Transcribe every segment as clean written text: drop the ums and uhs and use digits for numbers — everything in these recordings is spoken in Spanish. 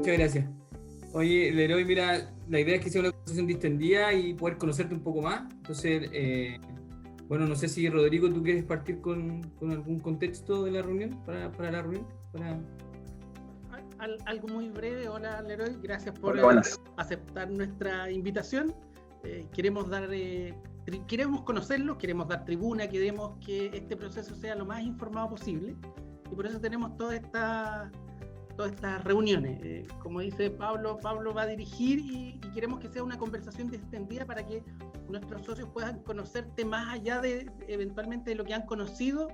Muchas gracias. Oye, Leroy, mira, la idea es que sea una conversación distendida y poder conocerte un poco más. Entonces, bueno, no sé si Rodrigo, tú quieres partir con algún contexto de la reunión, para la reunión. Algo muy breve. Hola, Leroy, gracias por aceptar nuestra invitación. Queremos conocerlo, queremos dar tribuna, queremos que este proceso sea lo más informado posible y por eso tenemos todas estas reuniones. Como dice Pablo va a dirigir y queremos que sea una conversación distendida para que nuestros socios puedan conocerte más allá de eventualmente de lo que han conocido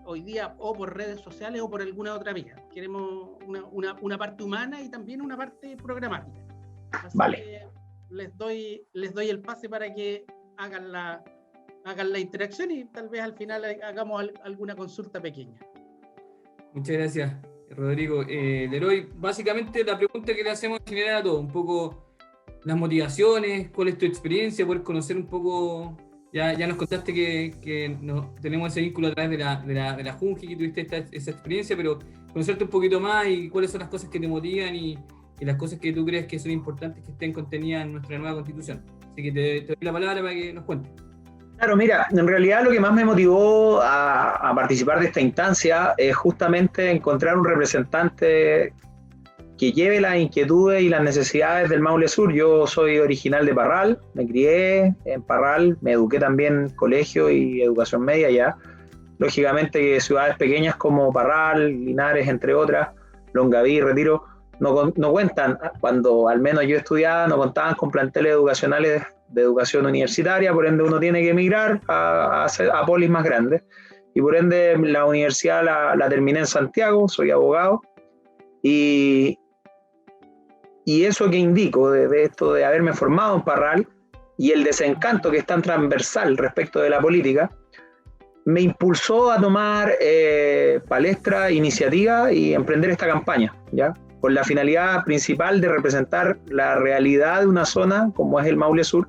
hoy día o por redes sociales o por alguna otra vía. Queremos una parte humana y también una parte programática. Así que les doy el pase para que hagan la interacción y tal vez al final hagamos alguna consulta pequeña. Muchas gracias, Rodrigo. Leroy, básicamente la pregunta que le hacemos en general a todos, un poco las motivaciones, cuál es tu experiencia, poder conocer un poco. Ya nos contaste que tenemos ese vínculo a través de la Junji, que tuviste esa experiencia, pero conocerte un poquito más y cuáles son las cosas que te motivan y las cosas que tú crees que son importantes que estén contenidas en nuestra nueva Constitución. Así que te doy la palabra para que nos cuentes. Claro, mira, en realidad lo que más me motivó a participar de esta instancia es justamente encontrar un representante que lleve las inquietudes y las necesidades del Maule Sur. Yo soy original de Parral, me crié en Parral, me eduqué también en colegio y educación media allá. Lógicamente que ciudades pequeñas como Parral, Linares, entre otras, Longaví, Retiro, no cuentan, cuando al menos yo estudiaba, no contaban con planteles educacionales de educación universitaria, por ende uno tiene que emigrar a polis más grandes. Y por ende la universidad la terminé en Santiago, soy abogado. Y eso que indico de esto de haberme formado en Parral y el desencanto que es tan transversal respecto de la política, me impulsó a tomar palestra, iniciativa y emprender esta campaña, ¿ya? Con la finalidad principal de representar la realidad de una zona como es el Maule Sur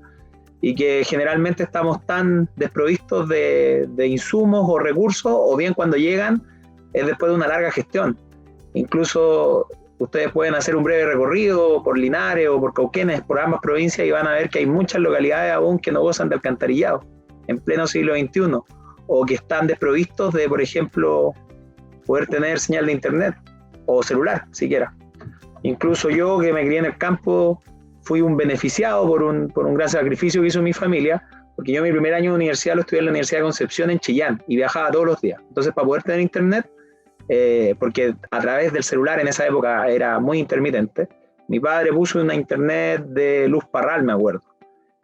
y que generalmente estamos tan desprovistos de insumos o recursos, o bien cuando llegan es después de una larga gestión. Incluso ustedes pueden hacer un breve recorrido por Linares o por Cauquenes, por ambas provincias, y van a ver que hay muchas localidades aún que no gozan de alcantarillado en pleno siglo XXI, o que están desprovistos de, por ejemplo, poder tener señal de internet o celular, siquiera. Incluso yo, que me crié en el campo, fui un beneficiado por un gran sacrificio que hizo mi familia, porque yo mi primer año de universidad lo estudié en la Universidad de Concepción en Chillán, y viajaba todos los días. Entonces, para poder tener internet, porque a través del celular en esa época era muy intermitente, mi padre puso una internet de luz Parral, me acuerdo,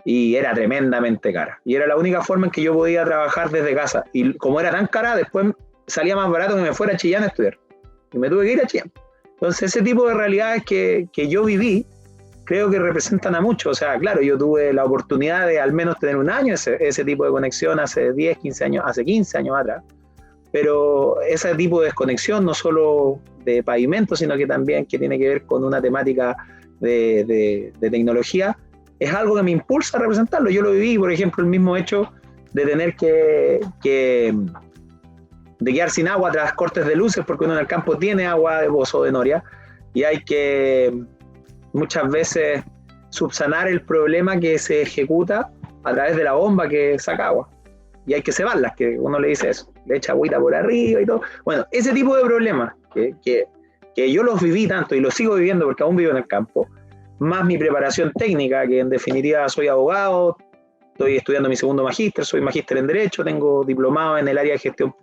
y era tremendamente cara, y era la única forma en que yo podía trabajar desde casa, y como era tan cara, después salía más barato que me fuera a Chillán a estudiar, y me tuve que ir a Chillán. Entonces ese tipo de realidades que yo viví, creo que representan a muchos. O sea, claro, yo tuve la oportunidad de al menos tener un año ese tipo de conexión hace 10, 15 años, hace 15 años atrás, pero ese tipo de desconexión no solo de pavimento, sino que también que tiene que ver con una temática de tecnología, es algo que me impulsa a representarlo. Yo lo viví, por ejemplo, el mismo hecho de tener de quedar sin agua tras cortes de luces, porque uno en el campo tiene agua de pozo de noria, y hay que muchas veces subsanar el problema que se ejecuta a través de la bomba que saca agua. Y hay que cebarlas, que uno le dice eso, le echa agüita por arriba y todo. Bueno, ese tipo de problemas que yo los viví tanto y los sigo viviendo porque aún vivo en el campo, más mi preparación técnica, que en definitiva soy abogado, estoy estudiando mi segundo magíster, soy magíster en Derecho, tengo diplomado en el área de gestión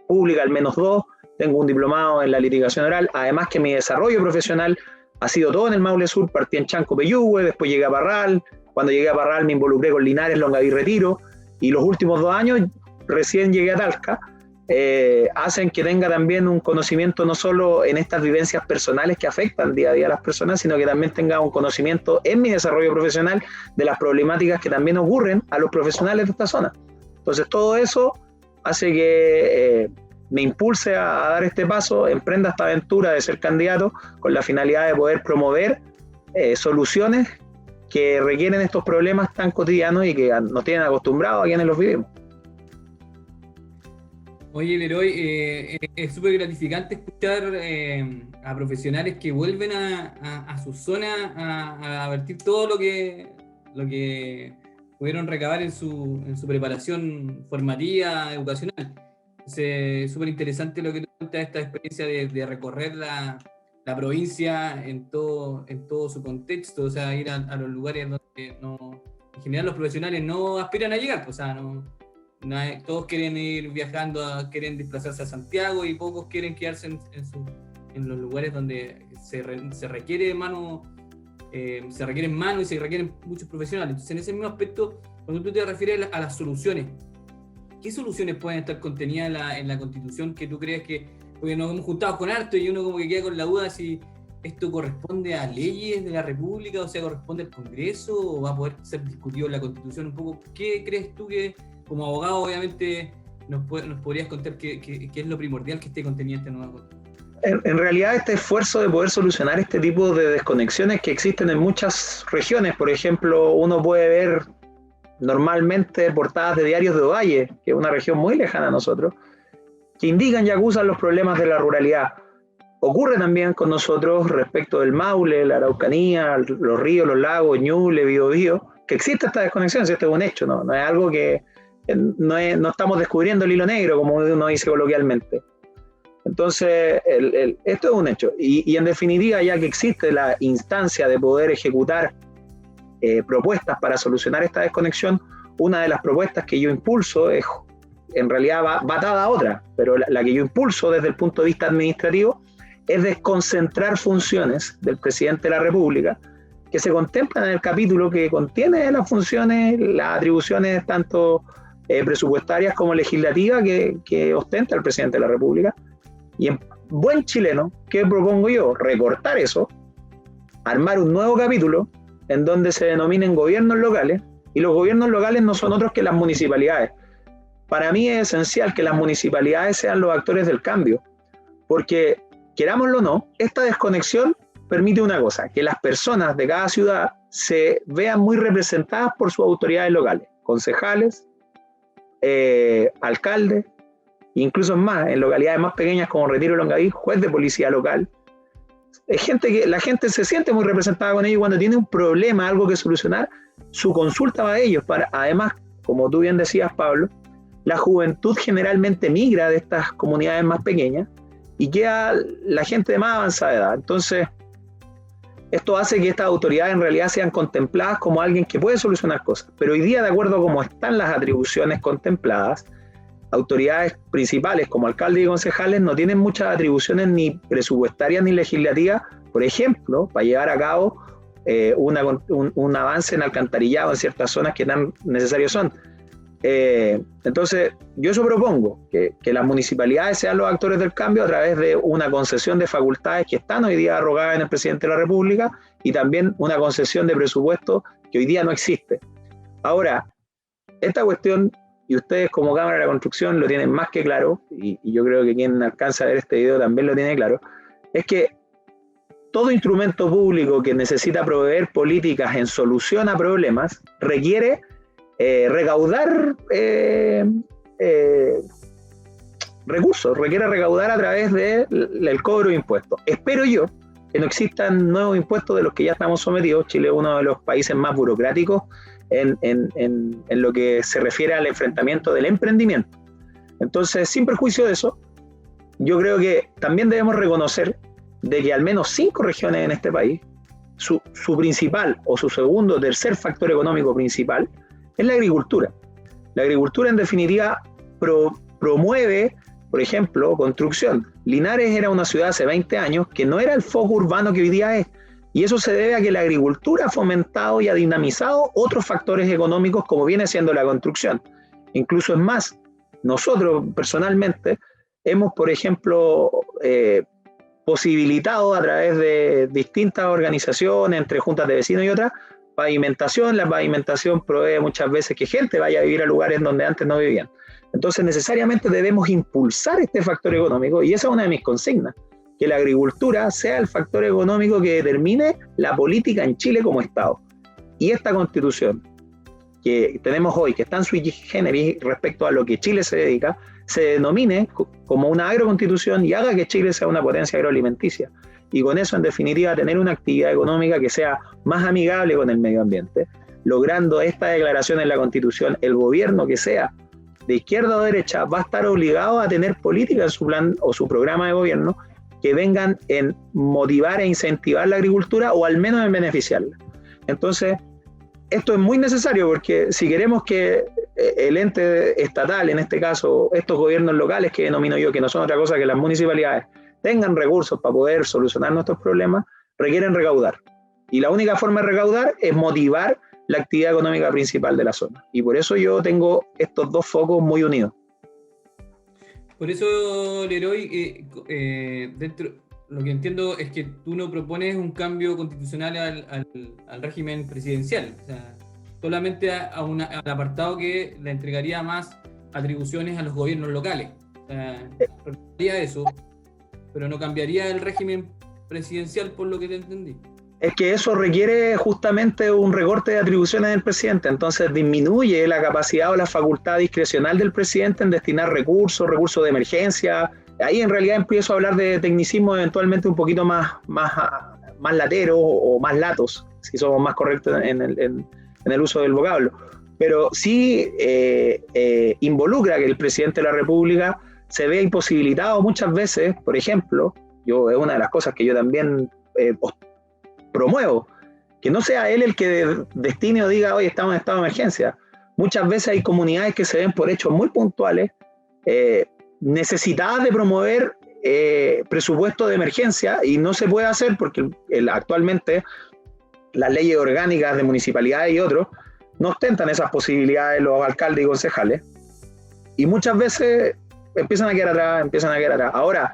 pública, al menos 2, tengo un diplomado en la litigación oral, además que mi desarrollo profesional ha sido todo en el Maule Sur. Partí en Chanco, Peyúgue, después llegué a Parral. Cuando llegué a Parral me involucré con Linares, Longaví, Retiro, y los últimos 2 años, recién llegué a Talca, hacen que tenga también un conocimiento no solo en estas vivencias personales que afectan día a día a las personas, sino que también tenga un conocimiento en mi desarrollo profesional de las problemáticas que también ocurren a los profesionales de esta zona. Entonces todo eso hace que me impulse a dar este paso, emprenda esta aventura de ser candidato con la finalidad de poder promover soluciones que requieren estos problemas tan cotidianos y que nos tienen acostumbrados a quienes los vivimos. Oye, Leroy, es súper gratificante escuchar a profesionales que vuelven a su zona a vertir todo lo que pudieron recabar en su preparación formativa, educacional. Es súper interesante lo que tú cuentas, esta experiencia de recorrer la provincia en todo su contexto, o sea, ir a los lugares donde en general los profesionales no aspiran a llegar, o sea, todos quieren ir viajando, quieren desplazarse a Santiago y pocos quieren quedarse en los lugares donde se requiere mano, se requieren manos y se requieren muchos profesionales. Entonces, en ese mismo aspecto, cuando tú te refieres a las soluciones, ¿qué soluciones pueden estar contenidas en la Constitución que tú crees que, porque nos hemos juntado con harto y uno como que queda con la duda si esto corresponde a leyes de la República, o sea, corresponde al Congreso, o va a poder ser discutido en la Constitución un poco? ¿Qué crees tú que, como abogado, obviamente, nos podrías contar qué es lo primordial que esté contenido en esta nueva Constitución? En realidad, este esfuerzo de poder solucionar este tipo de desconexiones que existen en muchas regiones, por ejemplo, uno puede ver normalmente portadas de diarios de Ovalle, que es una región muy lejana a nosotros, que indican y acusan los problemas de la ruralidad. Ocurre también con nosotros respecto del Maule, la Araucanía, los ríos, los lagos, Ñuble, Biobío, que existe esta desconexión, esto es un hecho, no es algo que no estamos descubriendo el hilo negro, como uno dice coloquialmente. Entonces, esto es un hecho. Y en definitiva, ya que existe la instancia de poder ejecutar propuestas para solucionar esta desconexión, una de las propuestas que yo impulso es, en realidad va atada a otra, pero la que yo impulso desde el punto de vista administrativo es desconcentrar funciones del presidente de la República que se contemplan en el capítulo que contiene las funciones, las atribuciones tanto presupuestarias como legislativas que ostenta el presidente de la República. Y en buen chileno, ¿qué propongo yo? Recortar eso, armar un nuevo capítulo en donde se denominen gobiernos locales, y los gobiernos locales no son otros que las municipalidades. Para mí es esencial que las municipalidades sean los actores del cambio, porque, querámoslo o no, esta desconexión permite una cosa, que las personas de cada ciudad se vean muy representadas por sus autoridades locales, concejales, alcaldes, incluso más, en localidades más pequeñas como Retiro y Longaví, juez de policía local. Es gente que la gente se siente muy representada con ellos, cuando tiene un problema, algo que solucionar, su consulta va a ellos. Además, como tú bien decías, Pablo, la juventud generalmente migra de estas comunidades más pequeñas y queda la gente de más avanzada edad. Entonces, esto hace que estas autoridades en realidad sean contempladas como alguien que puede solucionar cosas. Pero hoy día, de acuerdo a cómo están las atribuciones contempladas, autoridades principales como alcaldes y concejales no tienen muchas atribuciones ni presupuestarias ni legislativas, por ejemplo, para llevar a cabo un avance en alcantarillado en ciertas zonas que tan necesarios son. Entonces, yo eso propongo, que las municipalidades sean los actores del cambio a través de una concesión de facultades que están hoy día arrogadas en el presidente de la República, y también una concesión de presupuesto que hoy día no existe. Ahora, esta cuestión, y ustedes como Cámara de la Construcción lo tienen más que claro, y yo creo que quien alcanza a ver este video también lo tiene claro, es que todo instrumento público que necesita proveer políticas en solución a problemas requiere recaudar recursos, requiere recaudar a través del cobro de impuestos. Espero yo que no existan nuevos impuestos de los que ya estamos sometidos. Chile es uno de los países más burocráticos en lo que se refiere al enfrentamiento del emprendimiento. Entonces, sin perjuicio de eso, yo creo que también debemos reconocer de que al menos 5 regiones en este país, su principal o su segundo o tercer factor económico principal es la agricultura. La agricultura, en definitiva, promueve, por ejemplo, construcción. Linares era una ciudad hace 20 años que no era el foco urbano que hoy día es, y eso se debe a que la agricultura ha fomentado y ha dinamizado otros factores económicos como viene siendo la construcción. Incluso es más, nosotros personalmente hemos, por ejemplo, posibilitado a través de distintas organizaciones, entre juntas de vecinos y otras, pavimentación. La pavimentación provee muchas veces que gente vaya a vivir a lugares donde antes no vivían. Entonces, necesariamente debemos impulsar este factor económico, y esa es una de mis consignas, que la agricultura sea el factor económico que determine la política en Chile como Estado. Y esta Constitución, que tenemos hoy, que están sui generis respecto a lo que Chile se dedica, se denomine como una agroconstitución y haga que Chile sea una potencia agroalimenticia. Y con eso, en definitiva, tener una actividad económica que sea más amigable con el medio ambiente, logrando esta declaración en la Constitución, el gobierno que sea de izquierda o derecha va a estar obligado a tener política en su plan o su programa de gobierno que vengan en motivar e incentivar la agricultura o al menos en beneficiarla. Entonces, esto es muy necesario porque si queremos que el ente estatal, en este caso estos gobiernos locales que denomino yo, que no son otra cosa que las municipalidades, tengan recursos para poder solucionar nuestros problemas, requieren recaudar. Y la única forma de recaudar es motivar la actividad económica principal de la zona. Y por eso yo tengo estos dos focos muy unidos. Por eso, Leroy, dentro, lo que entiendo es que tú no propones un cambio constitucional al régimen presidencial, o sea, solamente al apartado que le entregaría más atribuciones a los gobiernos locales. O sea, requeriría eso, pero no cambiaría el régimen presidencial, por lo que te entendí. Es que eso requiere justamente un recorte de atribuciones del presidente, entonces disminuye la capacidad o la facultad discrecional del presidente en destinar recursos de emergencia. Ahí en realidad empiezo a hablar de tecnicismo eventualmente un poquito más lateros o más latos, si somos más correctos en el uso del vocablo. Pero sí involucra que el presidente de la República se vea imposibilitado muchas veces, por ejemplo, es una de las cosas que yo también promuevo, que no sea él el que destine o diga, hoy estamos en estado de emergencia. Muchas veces hay comunidades que se ven por hechos muy puntuales, necesitadas de promover presupuesto de emergencia, y no se puede hacer porque actualmente las leyes orgánicas de municipalidades y otros no ostentan esas posibilidades los alcaldes y concejales, y muchas veces empiezan a quedar atrás. Ahora,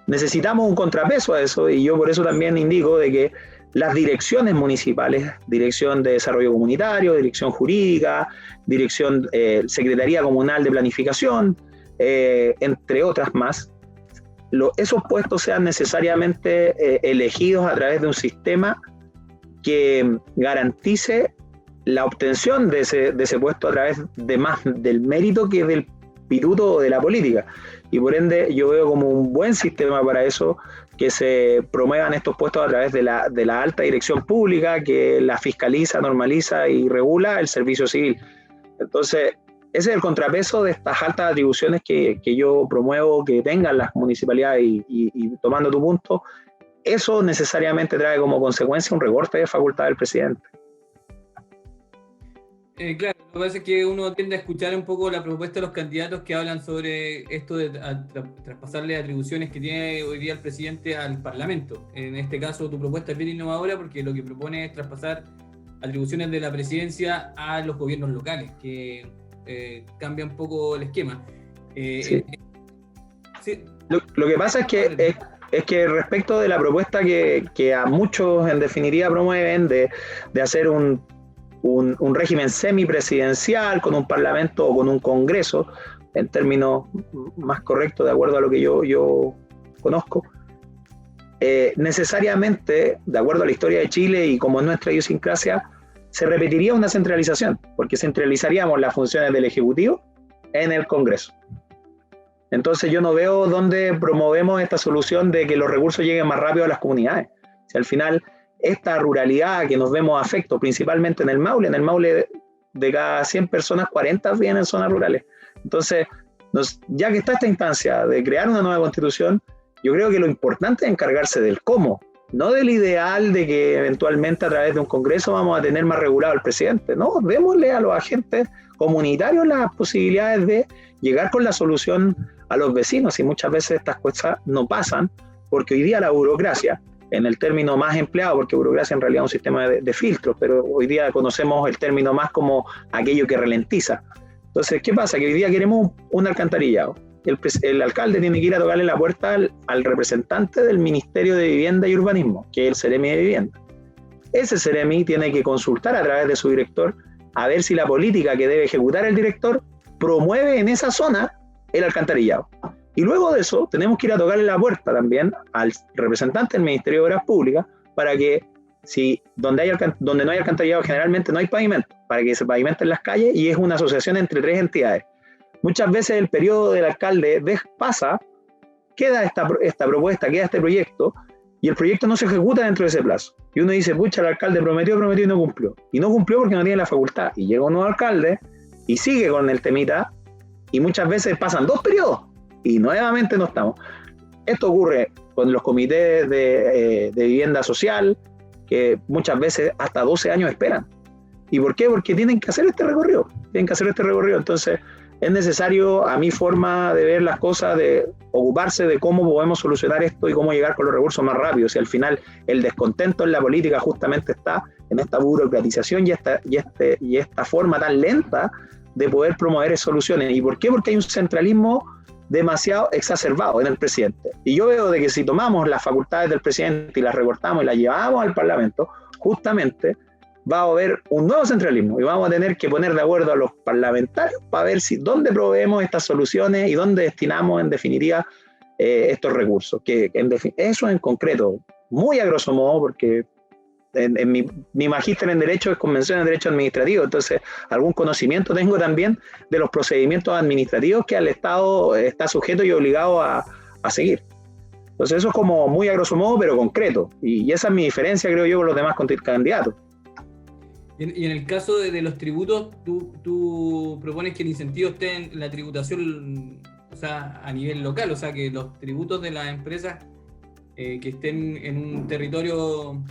necesitamos un contrapeso a eso, y yo por eso también indico de que las direcciones municipales, Dirección de Desarrollo Comunitario, Dirección Jurídica, Secretaría Comunal de Planificación, entre otras más, esos puestos sean necesariamente elegidos a través de un sistema que garantice la obtención de ese puesto a través de más del mérito que del pituto de la política. Y por ende yo veo como un buen sistema para eso que se promuevan estos puestos a través de la alta dirección pública que la fiscaliza, normaliza y regula el servicio civil. Entonces, ese es el contrapeso de estas altas atribuciones que yo promuevo que tengan las municipalidades y tomando tu punto, eso necesariamente trae como consecuencia un recorte de facultad del presidente. Claro, lo que pasa es que uno tiende a escuchar un poco la propuesta de los candidatos que hablan sobre esto de traspasarle atribuciones que tiene hoy día el presidente al Parlamento. En este caso, tu propuesta es bien innovadora porque lo que propone es traspasar atribuciones de la presidencia a los gobiernos locales, que cambia un poco el esquema. Sí. Sí. Lo que pasa es que respecto de la propuesta que a muchos en definitiva promueven de hacer un régimen semipresidencial con un parlamento o con un congreso, en términos más correctos de acuerdo a lo que yo conozco, necesariamente, de acuerdo a la historia de Chile y como es nuestra idiosincrasia, se repetiría una centralización, porque centralizaríamos las funciones del Ejecutivo en el Congreso. Entonces yo no veo dónde promovemos esta solución de que los recursos lleguen más rápido a las comunidades. Si al final esta ruralidad que nos vemos afecto principalmente en el Maule de cada 100 personas, 40 viven en zonas rurales. Entonces, ya que está esta instancia de crear una nueva constitución, yo creo que lo importante es encargarse del cómo, no del ideal de que eventualmente a través de un congreso vamos a tener más regulado al presidente. No, démosle a los agentes comunitarios las posibilidades de llegar con la solución a los vecinos, y muchas veces estas cosas no pasan porque hoy día la burocracia, en el término más empleado, porque burocracia en realidad es un sistema de filtros, pero hoy día conocemos el término más como aquello que ralentiza. Entonces, ¿qué pasa? Que hoy día queremos un alcantarillado. El alcalde tiene que ir a tocarle la puerta al representante del Ministerio de Vivienda y Urbanismo, que es el Ceremi de Vivienda. Ese Ceremi tiene que consultar a través de su director a ver si la política que debe ejecutar el director promueve en esa zona el alcantarillado. Y luego de eso, tenemos que ir a tocarle la puerta también al representante del Ministerio de Obras Públicas para que si donde no hay alcantarillado generalmente no hay pavimento, para que se pavimenten las calles, y es una asociación entre 3 entidades. Muchas veces el periodo del alcalde pasa, queda esta propuesta, queda este proyecto, y el proyecto no se ejecuta dentro de ese plazo. Y uno dice, pucha, el alcalde prometió y no cumplió. Y no cumplió porque no tiene la facultad. Y llega un nuevo alcalde y sigue con el temita, y muchas veces pasan 2 periodos y nuevamente no estamos. Esto ocurre con los comités de vivienda social, que muchas veces hasta 12 años esperan. ¿Y por qué? Porque tienen que hacer este recorrido. Entonces, es necesario, a mi forma de ver las cosas, de ocuparse de cómo podemos solucionar esto y cómo llegar con los recursos más rápidos. Y al final, el descontento en la política justamente está en esta burocratización y esta forma tan lenta de poder promover soluciones. ¿Y por qué? Porque hay un centralismo demasiado exacerbado en el presidente. Y yo veo de que si tomamos las facultades del presidente y las recortamos y las llevamos al Parlamento, justamente va a haber un nuevo centralismo y vamos a tener que poner de acuerdo a los parlamentarios para ver dónde proveemos estas soluciones y dónde destinamos en definitiva estos recursos. Eso en concreto, muy a grosso modo, porque en mi magíster en Derecho es Convención en Derecho Administrativo, entonces algún conocimiento tengo también de los procedimientos administrativos que el Estado está sujeto y obligado a seguir. Entonces eso es como muy a grosso modo, pero concreto, y esa es mi diferencia, creo yo, con los demás candidatos. Y en el caso de los tributos, tú propones que el incentivo esté en la tributación, o sea, a nivel local, o sea, que los tributos de las empresas que estén en un territorio,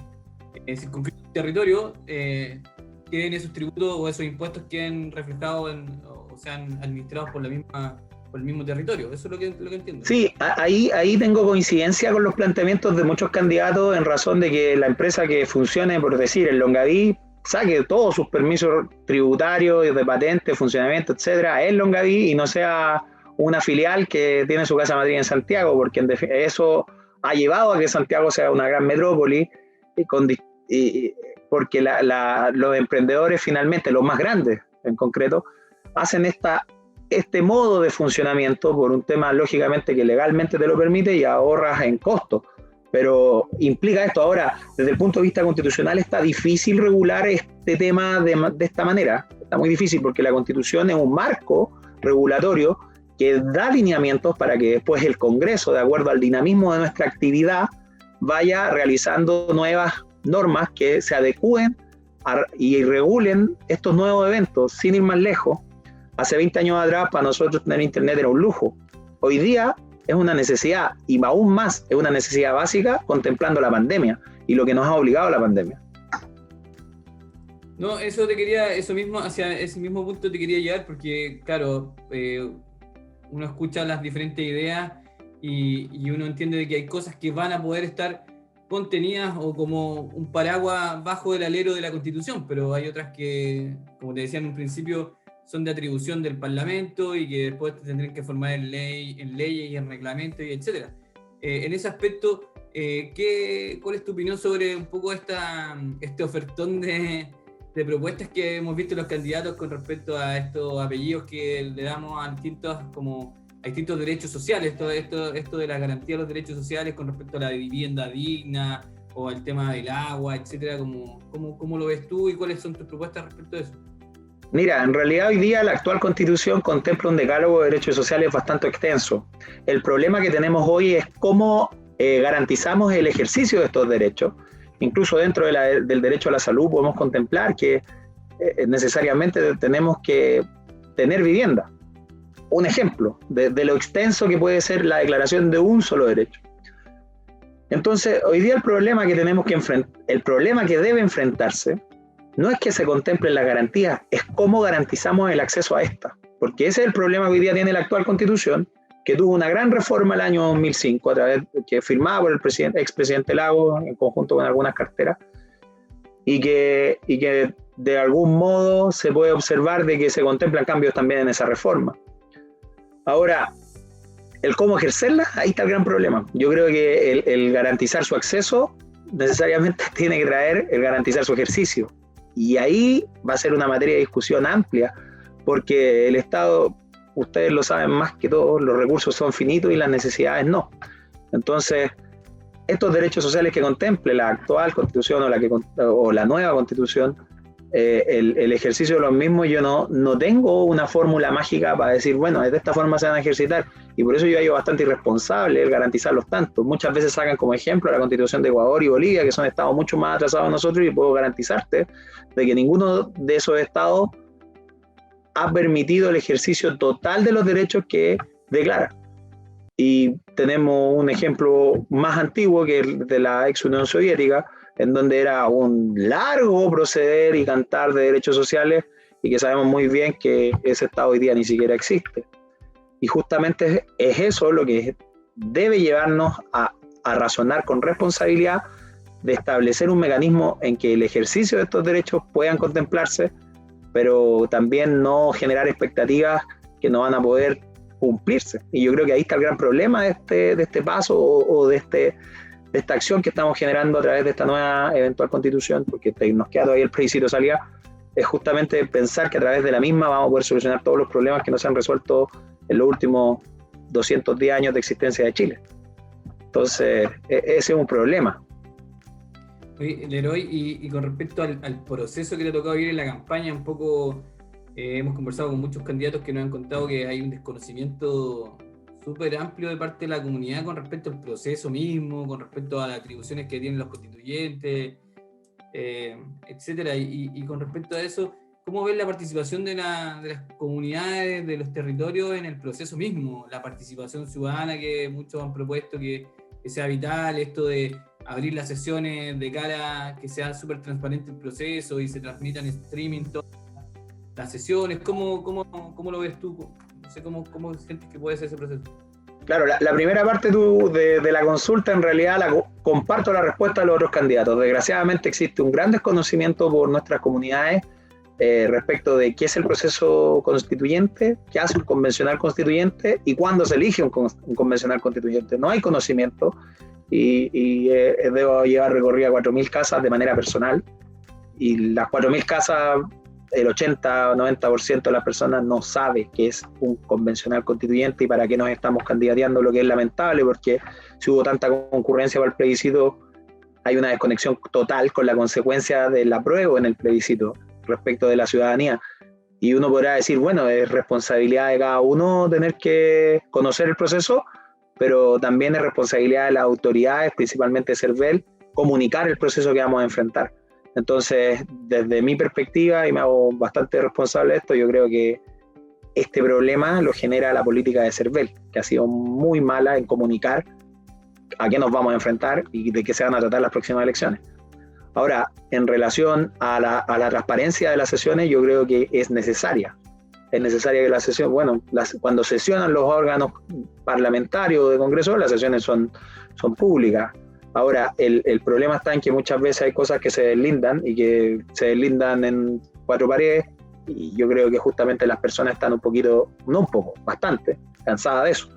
circunscrito territorio, queden esos tributos o esos impuestos queden reflejados o sean administrados por el mismo territorio. Eso es lo que entiendo. Sí, ahí tengo coincidencia con los planteamientos de muchos candidatos en razón de que la empresa que funcione, por decir, en Longaví, saque todos sus permisos tributarios, de patente, funcionamiento, etcétera, en Longaví y no sea una filial que tiene su casa matriz en Santiago, porque eso ha llevado a que Santiago sea una gran metrópoli, porque los emprendedores finalmente, los más grandes en concreto, hacen este modo de funcionamiento por un tema lógicamente que legalmente te lo permite y ahorras en costos. Pero implica esto. Ahora, desde el punto de vista constitucional está difícil regular este tema de esta manera. Está muy difícil porque la Constitución es un marco regulatorio que da lineamientos para que después el Congreso, de acuerdo al dinamismo de nuestra actividad, vaya realizando nuevas normas que se adecúen y regulen estos nuevos eventos. Sin ir más lejos, hace 20 años atrás para nosotros tener internet era un lujo. Hoy día es una necesidad, y aún más es una necesidad básica contemplando la pandemia y lo que nos ha obligado a la pandemia. No, hacia ese mismo punto te quería llevar, porque claro, uno escucha las diferentes ideas y uno entiende de que hay cosas que van a poder estar contenidas o como un paraguas bajo el alero de la Constitución, pero hay otras que, como te decía en un principio, son de atribución del Parlamento y que después tendrán que formar en leyes y en reglamentos y etcétera. En ese aspecto, ¿cuál es tu opinión sobre un poco este ofertón de propuestas que hemos visto en los candidatos con respecto a estos apellidos que le damos a distintos derechos sociales, esto de la garantía de los derechos sociales con respecto a la vivienda digna o al tema del agua, etcétera? ¿Cómo lo ves tú y cuáles son tus propuestas respecto a eso? Mira, en realidad hoy día la actual Constitución contempla un decálogo de derechos sociales bastante extenso. El problema que tenemos hoy es cómo garantizamos el ejercicio de estos derechos. Incluso dentro del derecho a la salud podemos contemplar que necesariamente tenemos que tener vivienda. Un ejemplo de lo extenso que puede ser la declaración de un solo derecho. Entonces, hoy día el problema que debe enfrentarse no es que se contemplen las garantías, es cómo garantizamos el acceso a esta. Porque ese es el problema que hoy día tiene la actual Constitución, que tuvo una gran reforma el año 2005, que firmada por el expresidente Lagos en conjunto con algunas carteras, y que de algún modo se puede observar de que se contemplan cambios también en esa reforma. Ahora, el cómo ejercerla, ahí está el gran problema. Yo creo que el garantizar su acceso necesariamente tiene que traer el garantizar su ejercicio. Y ahí va a ser una materia de discusión amplia, porque el Estado, ustedes lo saben más que todos, los recursos son finitos y las necesidades no. Entonces, estos derechos sociales que contemple la actual constitución o la nueva constitución, el ejercicio de los mismos, yo no tengo una fórmula mágica para decir, bueno, de esta forma se van a ejercitar, y por eso yo hallo bastante irresponsable el garantizarlos tanto. Muchas veces sacan como ejemplo la constitución de Ecuador y Bolivia, que son estados mucho más atrasados que nosotros, y puedo garantizarte de que ninguno de esos estados ha permitido el ejercicio total de los derechos que declara. Y tenemos un ejemplo más antiguo que el de la ex Unión Soviética, en donde era un largo proceder y cantar de derechos sociales, y que sabemos muy bien que ese Estado hoy día ni siquiera existe. Y justamente es eso lo que debe llevarnos a razonar con responsabilidad, de establecer un mecanismo en que el ejercicio de estos derechos puedan contemplarse, pero también no generar expectativas que no van a poder cumplirse. Y yo creo que ahí está el gran problema de este paso o de esta acción que estamos generando a través de esta nueva eventual constitución, porque nos queda todavía el plebiscito de salida, es justamente pensar que a través de la misma vamos a poder solucionar todos los problemas que no se han resuelto en los últimos 210 años de existencia de Chile. Entonces, ese es un problema. Oye, Leroy, y con respecto al proceso que le ha tocado vivir en la campaña, un poco hemos conversado con muchos candidatos que nos han contado que hay un desconocimiento súper amplio de parte de la comunidad con respecto al proceso mismo, con respecto a las atribuciones que tienen los constituyentes, etcétera. Y con respecto a eso, ¿cómo ves la participación de las comunidades, de los territorios en el proceso mismo? La participación ciudadana que muchos han propuesto que sea vital, esto de abrir las sesiones de cara a que sea súper transparente el proceso y se transmitan en streaming todas las sesiones. ¿Cómo lo ves tú? No sé cómo sientes que puede ser ese proceso. Claro, la primera parte de la consulta, en realidad comparto la respuesta de los otros candidatos. Desgraciadamente existe un gran desconocimiento por nuestras comunidades respecto de qué es el proceso constituyente, qué hace un convencional constituyente y cuándo se elige un convencional constituyente. No hay conocimiento y debo llevar recorrida 4.000 casas de manera personal, y las 4.000 casas, el 80 o 90% de las personas no sabe qué es un convencional constituyente y para qué nos estamos candidateando, lo que es lamentable, porque si hubo tanta concurrencia para el plebiscito, hay una desconexión total con la consecuencia del apruebo en el plebiscito respecto de la ciudadanía. Y uno podrá decir, bueno, es responsabilidad de cada uno tener que conocer el proceso, pero también es responsabilidad de las autoridades, principalmente CERVEL, comunicar el proceso que vamos a enfrentar. Entonces, desde mi perspectiva, y me hago bastante responsable de esto, yo creo que este problema lo genera la política de CERVEL, que ha sido muy mala en comunicar a qué nos vamos a enfrentar y de qué se van a tratar las próximas elecciones. Ahora, en relación a la transparencia de las sesiones, yo creo que es necesaria. Es necesaria que la sesión, cuando sesionan los órganos parlamentarios de Congreso, las sesiones son públicas. Ahora, el problema está en que muchas veces hay cosas que se deslindan y que se deslindan en cuatro paredes, y yo creo que justamente las personas están bastante cansadas de eso.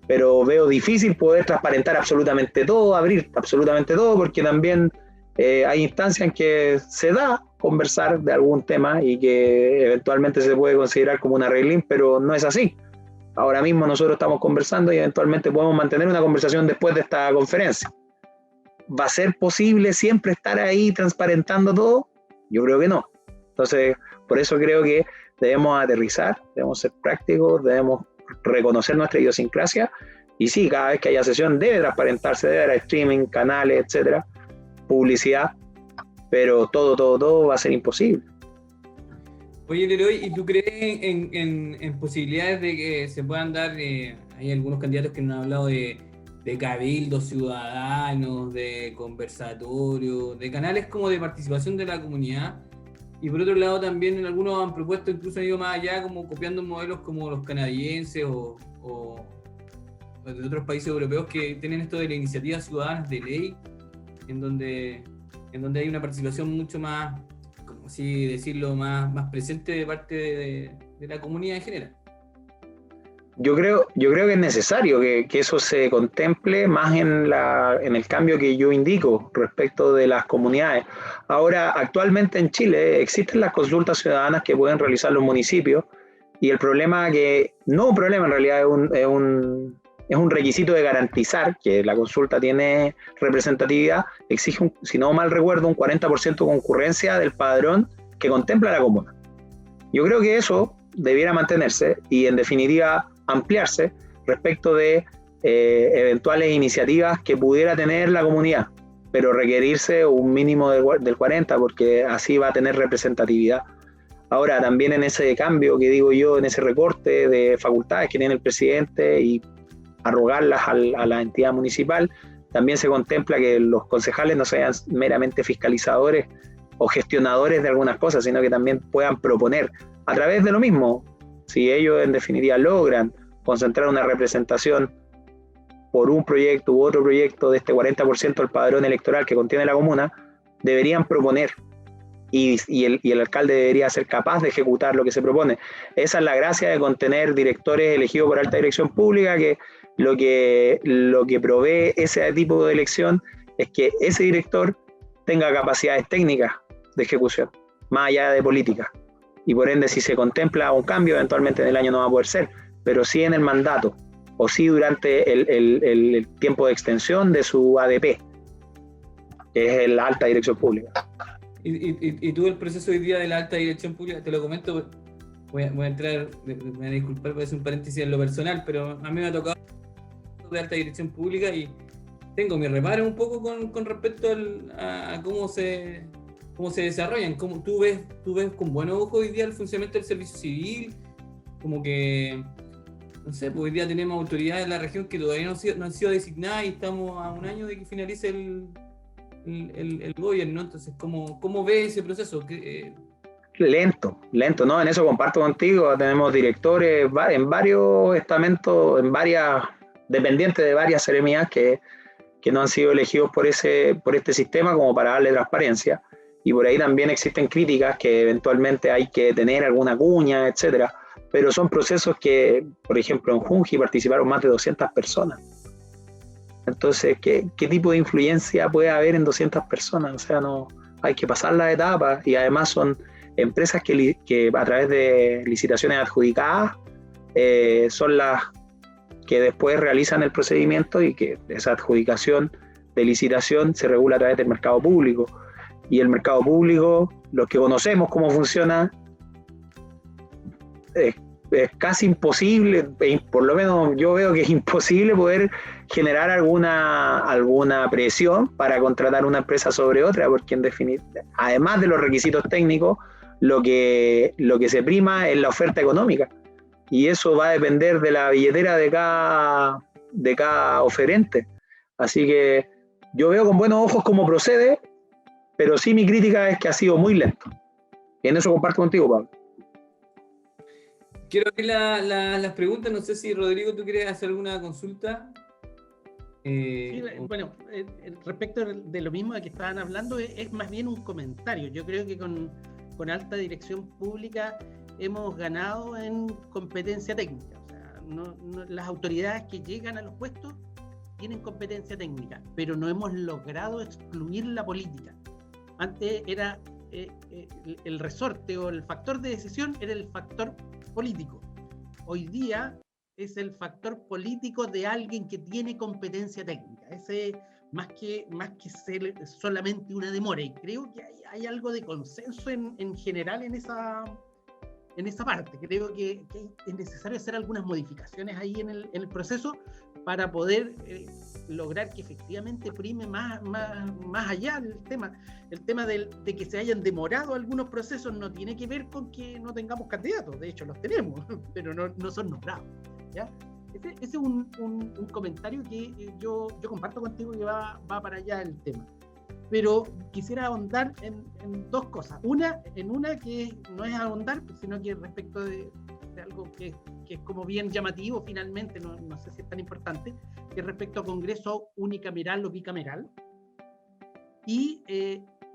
Pero veo difícil poder transparentar absolutamente todo, abrir absolutamente todo, porque también hay instancias en que se da conversar de algún tema y que eventualmente se puede considerar como una reglín, pero no es así. Ahora mismo nosotros estamos conversando y eventualmente podemos mantener una conversación después de esta conferencia. ¿Va a ser posible siempre estar ahí transparentando todo? Yo creo que no. Entonces, por eso creo que debemos aterrizar, debemos ser prácticos, debemos reconocer nuestra idiosincrasia, y sí, cada vez que haya sesión debe transparentarse, debe haber streaming, canales, etcétera, publicidad, pero todo va a ser imposible. Oye, Leroy, ¿y tú crees en posibilidades de que se puedan dar, hay algunos candidatos que nos han hablado de cabildos ciudadanos, de conversatorios, de canales como de participación de la comunidad? Y por otro lado también algunos han propuesto, incluso han ido más allá, como copiando modelos como los canadienses o de otros países europeos que tienen esto de las iniciativas ciudadanas de ley, en donde hay una participación mucho más, como así decirlo, más presente de parte de la comunidad en general. Yo creo que es necesario que eso se contemple más en el cambio que yo indico respecto de las comunidades. Ahora, actualmente en Chile existen las consultas ciudadanas que pueden realizar los municipios, y el problema no un problema, en realidad es es un requisito de garantizar que la consulta tiene representatividad, exige, si no mal recuerdo, un 40% de concurrencia del padrón que contempla la comuna. Yo creo que eso debiera mantenerse y en definitiva ampliarse respecto de eventuales iniciativas que pudiera tener la comunidad, pero requerirse un mínimo del 40% porque así va a tener representatividad. Ahora, también en ese cambio que digo yo, en ese recorte de facultades que tiene el presidente y arrogarlas a la entidad municipal, también se contempla que los concejales no sean meramente fiscalizadores o gestionadores de algunas cosas, sino que también puedan proponer a través de lo mismo. Si ellos en definitiva logran concentrar una representación por un proyecto u otro proyecto de este 40% del padrón electoral que contiene la comuna, deberían proponer y el alcalde debería ser capaz de ejecutar lo que se propone. Esa es la gracia de contener directores elegidos por alta dirección pública, que lo que provee ese tipo de elección es que ese director tenga capacidades técnicas de ejecución, más allá de política. Y por ende, si se contempla un cambio, eventualmente en el año no va a poder ser, pero sí en el mandato, o sí durante el tiempo de extensión de su ADP, que es la alta dirección pública. Y tú el proceso hoy día de la alta dirección pública, te lo comento, voy a entrar, me voy a disculpar por hacer un paréntesis en lo personal, pero a mí me ha tocado de alta dirección pública y tengo mi reparo un poco con respecto a cómo se desarrollan. Como tú ves con buenos ojos hoy día el funcionamiento del servicio civil, como que, no sé, pues hoy día tenemos autoridades en la región que todavía no han sido designadas y estamos a un año de que finalice el gobierno. Entonces, ¿cómo ves ese proceso? Lento, ¿no? En eso comparto contigo. Tenemos directores en varios estamentos, dependientes de varias seremías que no han sido elegidos por este sistema como para darle transparencia. Y por ahí también existen críticas que eventualmente hay que tener alguna cuña, etcétera. Pero son procesos que, por ejemplo, en Junji participaron más de 200 personas. Entonces, ¿qué tipo de influencia puede haber en 200 personas? O sea, no hay que pasar las etapas y además son empresas que a través de licitaciones adjudicadas son las que después realizan el procedimiento y que esa adjudicación de licitación se regula a través del mercado público. Y el mercado público, los que conocemos cómo funciona, es casi imposible, por lo menos yo veo que es imposible poder generar alguna presión para contratar una empresa sobre otra, porque en definitiva, además de los requisitos técnicos, lo que se prima es la oferta económica, y eso va a depender de la billetera de cada oferente. Así que yo veo con buenos ojos cómo procede, pero sí mi crítica es que ha sido muy lento. Y en eso comparto contigo, Pablo. Quiero abrir las preguntas. No sé si, Rodrigo, tú quieres hacer alguna consulta. Sí, bueno, respecto de lo mismo de que estaban hablando, es más bien un comentario. Yo creo que con alta dirección pública hemos ganado en competencia técnica. O sea, las autoridades que llegan a los puestos tienen competencia técnica, pero no hemos logrado excluir la política. Antes era el resorte o el factor de decisión era el factor político. Hoy día es el factor político de alguien que tiene competencia técnica. Ese más que ser solamente una demora. Y creo que hay algo de consenso en general en esa parte. Creo que es necesario hacer algunas modificaciones ahí en el proceso para poder lograr que efectivamente prime más allá del tema. El tema de que se hayan demorado algunos procesos no tiene que ver con que no tengamos candidatos. De hecho, los tenemos, pero no son nombrados, ¿ya? Ese es un comentario que yo comparto contigo, que va para allá el tema. Pero quisiera ahondar en dos cosas. Una que no es ahondar, sino que respecto de algo que es como bien llamativo finalmente, no sé si es tan importante, que es respecto a Congreso unicameral o bicameral, y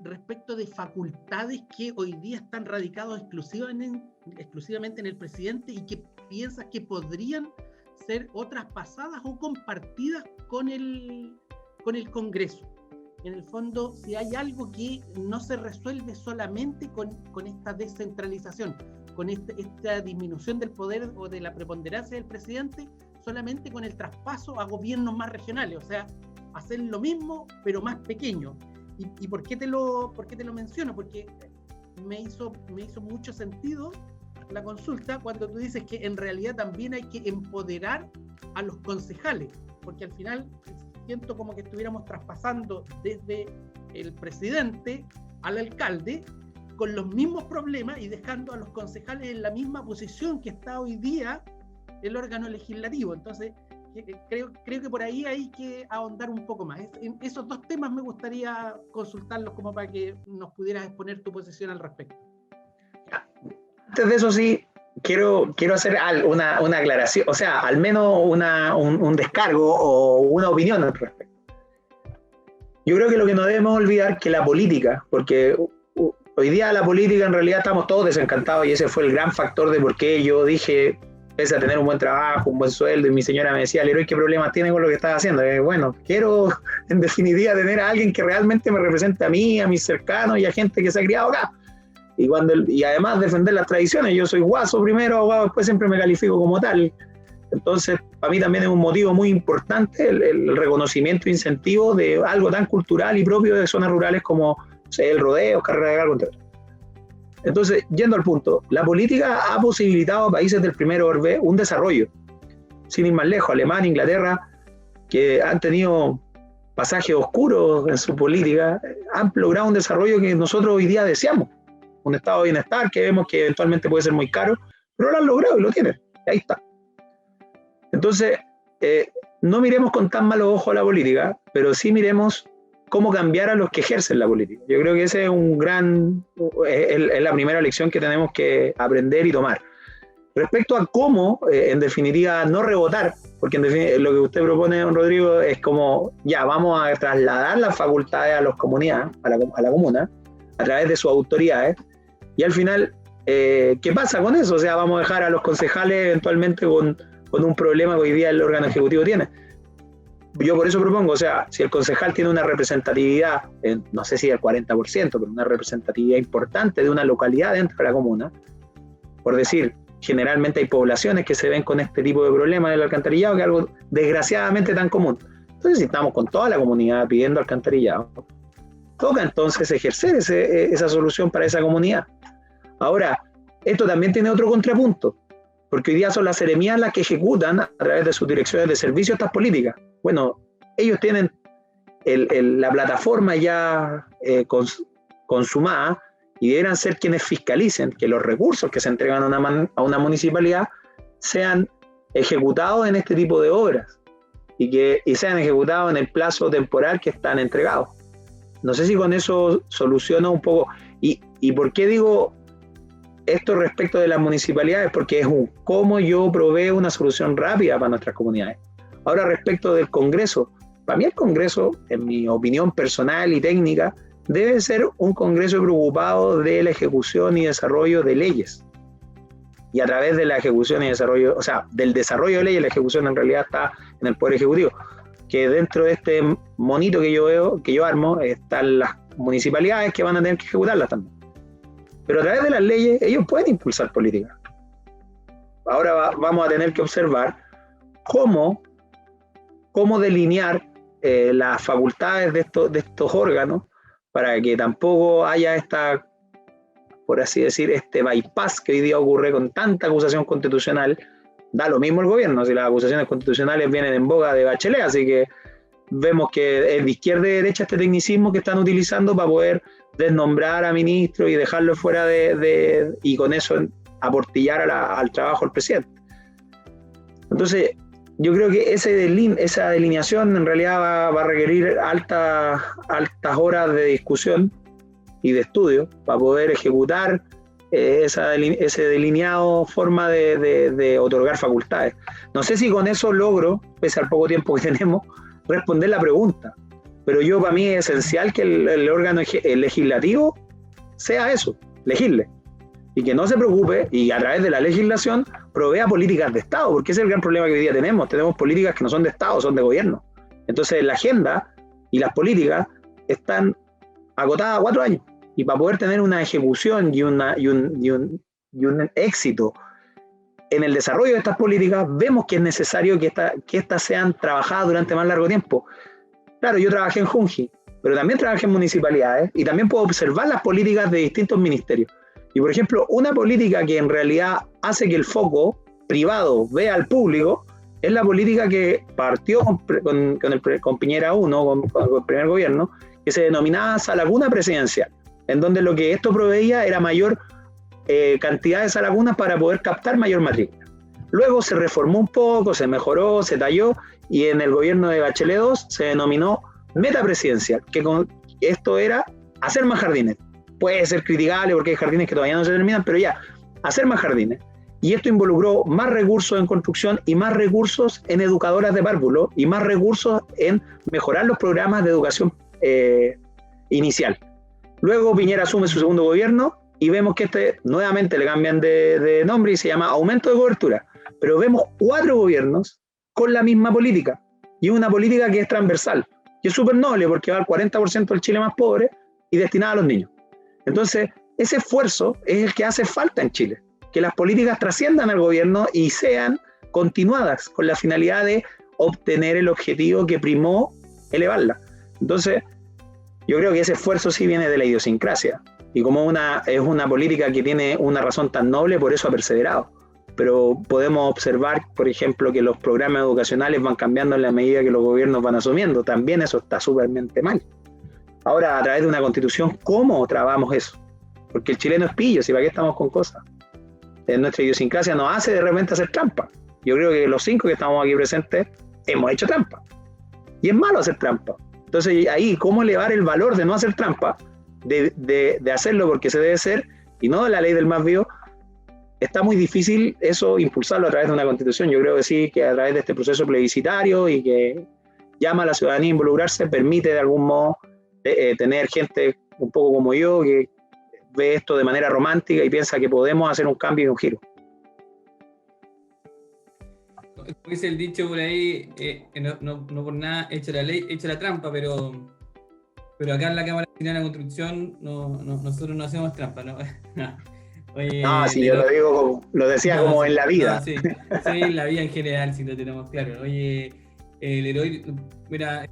respecto de facultades que hoy día están radicados exclusivamente en el presidente y que piensas que podrían ser otras pasadas o compartidas con el Congreso. En el fondo, si hay algo que no se resuelve solamente con esta descentralización, con esta disminución del poder o de la preponderancia del presidente, solamente con el traspaso a gobiernos más regionales, o sea, hacer lo mismo pero más pequeño. ¿Y por qué te lo menciono? Porque me hizo mucho sentido la consulta cuando tú dices que en realidad también hay que empoderar a los concejales, porque al final siento como que estuviéramos traspasando desde el presidente al alcalde con los mismos problemas y dejando a los concejales en la misma posición que está hoy día el órgano legislativo. Entonces, creo que por ahí hay que ahondar un poco más. En esos dos temas me gustaría consultarlos como para que nos pudieras exponer tu posición al respecto. Antes de eso sí, quiero hacer una aclaración, o sea, al menos un descargo o una opinión al respecto. Yo creo que lo que no debemos olvidar que la política, porque hoy día la política en realidad estamos todos desencantados y ese fue el gran factor de por qué yo dije, pese a tener un buen trabajo, un buen sueldo, y mi señora me decía, Leroy, ¿qué problemas tienes con lo que estás haciendo? Bueno, quiero en definitiva tener a alguien que realmente me represente a mí, a mis cercanos y a gente que se ha criado acá. Y además defender las tradiciones. Yo soy guaso primero, abogado después, siempre me califico como tal. Entonces, para mí también es un motivo muy importante el reconocimiento e incentivo de algo tan cultural y propio de zonas rurales como el rodeo, carrera de galgo, entre otros. Entonces, yendo al punto, la política ha posibilitado a países del primer orbe un desarrollo. Sin ir más lejos, Alemania, Inglaterra, que han tenido pasajes oscuros en su política, han logrado un desarrollo que nosotros hoy día deseamos. Un estado de bienestar que vemos que eventualmente puede ser muy caro, pero lo han logrado y lo tienen. Ahí está. Entonces, no miremos con tan malos ojos la política, pero sí miremos cómo cambiar a los que ejercen la política. Yo creo que ese es es la primera lección que tenemos que aprender y tomar. Respecto a cómo, en definitiva, no rebotar, porque en definitiva, lo que usted propone, don Rodrigo, es como, ya, vamos a trasladar las facultades a las comunidades, a la comuna, a través de sus autoridades, y al final, ¿qué pasa con eso? O sea, vamos a dejar a los concejales eventualmente con un problema que hoy día el órgano ejecutivo tiene. Yo por eso propongo, o sea, si el concejal tiene una representatividad, no sé si del 40%, pero una representatividad importante de una localidad dentro de la comuna, por decir, generalmente hay poblaciones que se ven con este tipo de problemas del alcantarillado, que es algo desgraciadamente tan común. Entonces, si estamos con toda la comunidad pidiendo alcantarillado, toca entonces ejercer esa solución para esa comunidad. Ahora, esto también tiene otro contrapunto, porque hoy día son las seremías las que ejecutan a través de sus direcciones de servicio estas políticas. Bueno, ellos tienen la plataforma ya consumada y deberán ser quienes fiscalicen que los recursos que se entregan a una municipalidad sean ejecutados en este tipo de obras y sean ejecutados en el plazo temporal que están entregados. No sé si con eso soluciona un poco. ¿Y por qué digo esto respecto de las municipalidades? Porque es cómo yo proveo una solución rápida para nuestras comunidades. Ahora, respecto del Congreso, para mí el Congreso, en mi opinión personal y técnica, debe ser un Congreso preocupado de la ejecución y desarrollo de leyes. Y a través de la ejecución y desarrollo, o sea, del desarrollo de leyes, la ejecución en realidad está en el Poder Ejecutivo. Que dentro de este monito que yo veo, que yo armo, están las municipalidades que van a tener que ejecutarlas también. Pero a través de las leyes, ellos pueden impulsar políticas. Ahora vamos a tener que observar cómo delinear las facultades de estos órganos para que tampoco haya por así decir, este bypass que hoy día ocurre con tanta acusación constitucional. Da lo mismo el gobierno, si las acusaciones constitucionales vienen en boga de Bachelet, así que vemos que es de izquierda y de derecha este tecnicismo que están utilizando para poder desnombrar a ministros y dejarlo fuera y con eso aportillar al trabajo del presidente. Entonces, yo creo que esa delineación en realidad va a requerir altas horas de discusión y de estudio para poder ejecutar ese delineado forma de otorgar facultades. No sé si con eso logro, pese al poco tiempo que tenemos, responder la pregunta, pero para mí es esencial que el órgano legislativo sea eso, legisle, y que no se preocupe y a través de la legislación provea políticas de Estado, porque ese es el gran problema que hoy día tenemos políticas que no son de Estado, son de gobierno. Entonces la agenda y las políticas están acotadas a 4 años, y para poder tener una ejecución y un éxito en el desarrollo de estas políticas vemos que es necesario que estas sean trabajadas durante más largo tiempo. Claro, yo trabajé en Junji, pero también trabajé en municipalidades y también puedo observar las políticas de distintos ministerios. Y por ejemplo, una política que en realidad hace que el foco privado vea al público es la política que partió con Piñera 1, con el primer gobierno, que se denominaba salacuna presidencial, en donde lo que esto proveía era mayor cantidad de salacunas para poder captar mayor matrícula. Luego se reformó un poco, se mejoró, se talló, y en el gobierno de Bachelet 2 se denominó meta presidencial, que esto era hacer más jardines. Puede ser criticable porque hay jardines que todavía no se terminan, pero ya, hacer más jardines. Y esto involucró más recursos en construcción y más recursos en educadoras de párvulo y más recursos en mejorar los programas de educación inicial. Luego Piñera asume su segundo gobierno y vemos que nuevamente le cambian de nombre y se llama aumento de cobertura. Pero vemos 4 gobiernos con la misma política, y una política que es transversal, que es súper noble porque va al 40% del Chile más pobre y destinada a los niños. Entonces, ese esfuerzo es el que hace falta en Chile, que las políticas trasciendan al gobierno y sean continuadas con la finalidad de obtener el objetivo que primó elevarla. Entonces, yo creo que ese esfuerzo sí viene de la idiosincrasia, y como es una política que tiene una razón tan noble, por eso ha perseverado. Pero podemos observar, por ejemplo, que los programas educacionales van cambiando en la medida que los gobiernos van asumiendo. También eso está súpermente mal. Ahora, a través de una constitución, ¿cómo trabajamos eso? Porque el chileno es pillo, si para qué estamos con cosas. Nuestra idiosincrasia nos hace de repente hacer trampa. Yo creo que los 5 que estamos aquí presentes hemos hecho trampa. Y es malo hacer trampa. Entonces, ahí, ¿cómo elevar el valor de no hacer trampa? De hacerlo porque se debe hacer, y no de la ley del más vivo. Está muy difícil eso impulsarlo a través de una constitución. Yo creo que sí, que a través de este proceso plebiscitario y que llama a la ciudadanía a involucrarse, permite de algún modo tener gente un poco como yo que ve esto de manera romántica y piensa que podemos hacer un cambio y un giro. Como dice el dicho por ahí, no por nada echa la ley, echa la trampa, pero acá en la Cámara Nacional de la Construcción nosotros no hacemos trampa, ¿no? Oye, no, si yo lo digo, lo decía no, como en la vida. No, sí, en la vida en general, si lo tenemos claro. Oye, Leroy, mira,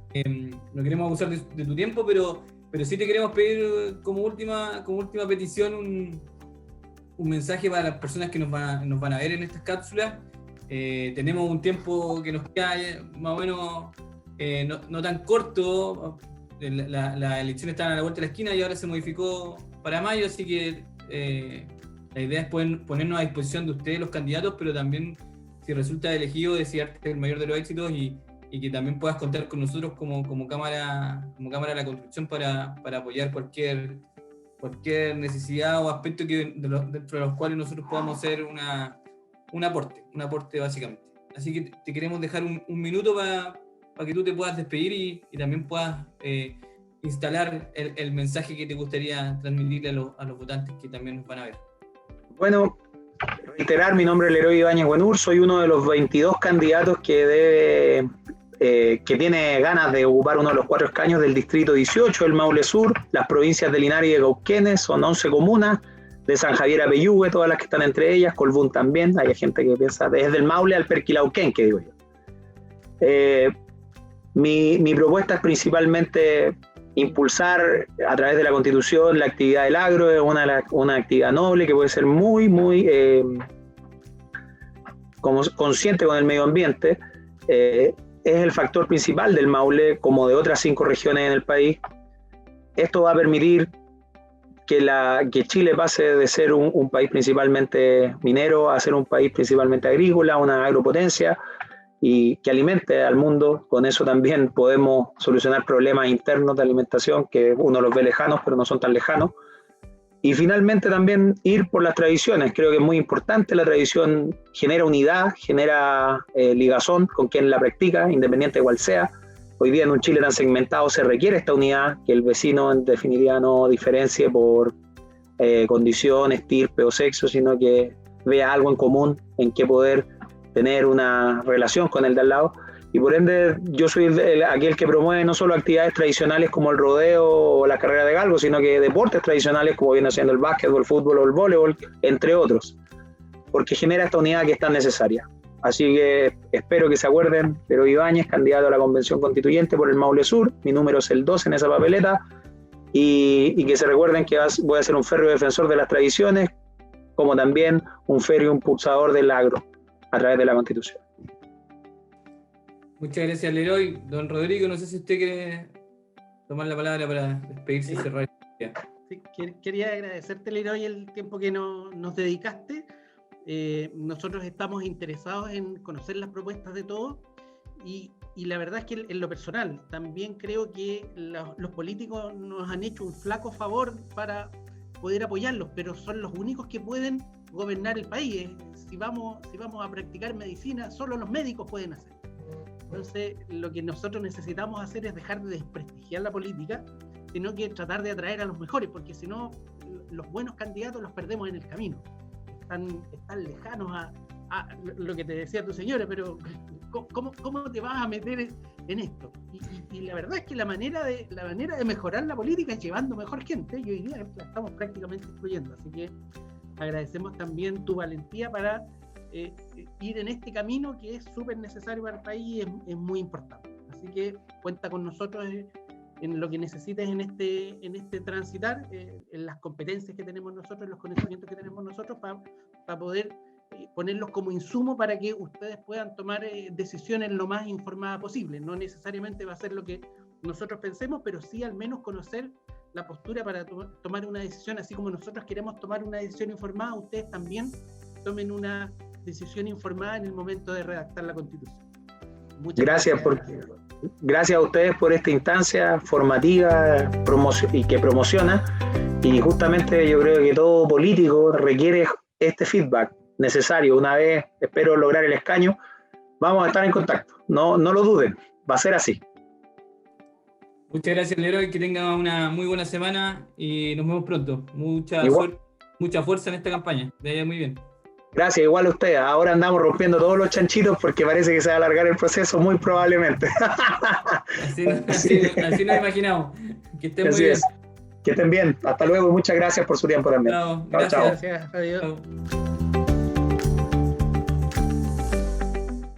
no queremos abusar de tu tiempo, pero sí te queremos pedir como última petición un mensaje para las personas que nos van a ver en estas cápsulas. Tenemos un tiempo que nos queda más o menos no tan corto. Las elecciones estaban a la vuelta de la esquina y ahora se modificó para mayo, así que la idea es ponernos a disposición de ustedes, los candidatos, pero también, si resulta elegido, desearte el mayor de los éxitos y que también puedas contar con nosotros como Cámara de la Construcción para apoyar cualquier necesidad o aspecto dentro de los cuales nosotros podamos hacer un aporte básicamente. Así que te queremos dejar un minuto para que tú te puedas despedir y también puedas instalar el mensaje que te gustaría transmitirle a los votantes que también nos van a ver. Bueno, reiterar, mi nombre es Leroy Ibáñez Buenur, soy uno de los 22 candidatos que tiene ganas de ocupar uno de los 4 escaños del Distrito 18, el Maule Sur, las provincias de Linares y de Cauquenes, son 11 comunas, de San Javier a Peyúgue, todas las que están entre ellas, Colbún también, hay gente que piensa desde el Maule al Perquilauquén, que digo yo. Mi propuesta es principalmente impulsar a través de la Constitución la actividad del agro, es una actividad noble que puede ser muy consciente con el medio ambiente. Es el factor principal del Maule, como de otras 5 regiones en el país. Esto va a permitir que Chile pase de ser un país principalmente minero a ser un país principalmente agrícola, una agropotencia, y que alimente al mundo. Con eso también podemos solucionar problemas internos de alimentación que uno los ve lejanos, pero no son tan lejanos. Y finalmente también ir por las tradiciones. Creo que es muy importante. La tradición genera unidad, genera ligazón con quien la practica, independiente de cuál sea. Hoy día en un Chile tan segmentado se requiere esta unidad, que el vecino en definitiva no diferencie por condición, estirpe o sexo, sino que vea algo en común en que poder tener una relación con el de al lado. Y por ende yo soy aquel que promueve no solo actividades tradicionales como el rodeo o la carrera de galgo, sino que deportes tradicionales como viene siendo el básquetbol, el fútbol o el voleibol, entre otros. porque genera esta unidad que es tan necesaria. Así que espero que se acuerden de Leroy Ibáñez, candidato a la Convención Constituyente por el Maule Sur. Mi número es el 2 en esa papeleta. Y que se recuerden que voy a ser un férreo defensor de las tradiciones, como también un férreo impulsador del agro a través de la Constitución. Muchas gracias, Leroy. Don Rodrigo, no sé si usted quiere tomar la palabra para despedirse y cerrar. Sí, quería agradecerte, Leroy, el tiempo que nos dedicaste. Nosotros estamos interesados en conocer las propuestas de todos y la verdad es que en lo personal también creo que los políticos nos han hecho un flaco favor para poder apoyarlos, pero son los únicos que pueden gobernar el país. Si vamos a practicar medicina, solo los médicos pueden hacer. Entonces, lo que nosotros necesitamos hacer es dejar de desprestigiar la política, sino que tratar de atraer a los mejores, porque si no, los buenos candidatos los perdemos en el camino. Están lejanos a lo que te decía tu señora, pero ¿cómo te vas a meter en esto? Y la verdad es que la manera de mejorar la política es llevando mejor gente, y hoy día la estamos prácticamente excluyendo. Así que agradecemos también tu valentía para ir en este camino que es súper necesario para el país y es muy importante. Así que cuenta con nosotros en lo que necesites en este transitar, en las competencias que tenemos nosotros, en los conocimientos que tenemos nosotros, para poder ponerlos como insumo para que ustedes puedan tomar decisiones lo más informadas posible. No necesariamente va a ser lo que nosotros pensemos, pero sí al menos conocer la postura para tomar una decisión, así como nosotros queremos tomar una decisión informada, ustedes también tomen una decisión informada en el momento de redactar la Constitución. Muchas gracias. Gracias a ustedes por esta instancia formativa y que promociona, y justamente yo creo que todo político requiere este feedback necesario. Una vez espero lograr el escaño, vamos a estar en contacto, no lo duden, va a ser así. Muchas gracias, Leroy, que tenga una muy buena semana y nos vemos pronto. Mucha fuerza en esta campaña, le vaya muy bien. Gracias, igual a ustedes. Ahora andamos rompiendo todos los chanchitos porque parece que se va a alargar el proceso muy probablemente. Así nos imaginamos. Que estén muy bien. Que estén bien. Hasta luego y muchas gracias por su tiempo también. Chao, gracias. Adiós. Chao.